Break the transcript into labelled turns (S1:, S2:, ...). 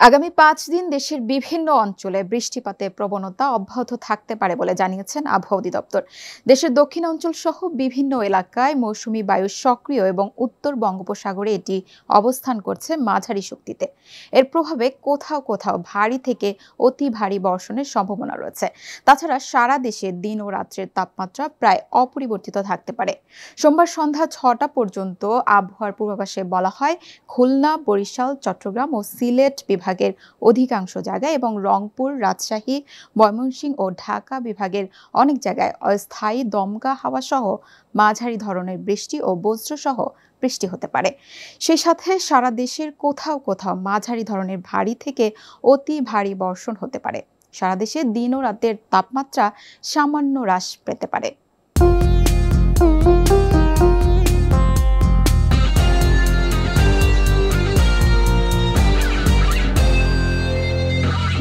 S1: আগামী ৫ দিন দেশের বিভিন্ন অঞ্চলে বৃষ্টিপাতের প্রবণতা অব্যাহত থাকতে পারে বলে জানিয়েছেন আবহাওয়া অধিদপ্তর। দেশের দক্ষিণাঞ্চল সহ বিভিন্ন এলাকায় মৌসুমী বায়ু সক্রিয় এবং উত্তর বঙ্গোপসাগরে এটি অবস্থান করছে মাঝারি শক্তিতে। এর প্রভাবে কোথাও কোথাও ভারী থেকে অতি ভারী বর্ষণের সম্ভাবনা রয়েছে। তাছাড়া সারা দেশে দিন ও রাত্রের তাপমাত্রা প্রায় অপরিবর্তিত থাকতে পারে। সোমবার সন্ধ্যা ৬টা পর্যন্ত আবহাওয়ার পূর্বাভাসে বলা হয়, খুলনা, বরিশাল, চট্টগ্রাম ও সিলেট বিভাগের অধিকাংশ জায়গায় এবং রংপুর, রাজশাহী, ময়মনসিংহ ও ঢাকা বিভাগের অনেক জায়গায় অস্থায়ী দমকা হাওয়া সহ মাঝারি ধরনের বৃষ্টি ও বজ্রসহ বৃষ্টি হতে পারে। সেই সাথে সারা দেশের কোথাও কোথাও মাঝারি ধরনের ভারী থেকে অতি ভারী বর্ষণ হতে পারে। সারা দেশে দিন ও রাতের তাপমাত্রা সামান্য হ্রাস পেতে পারে।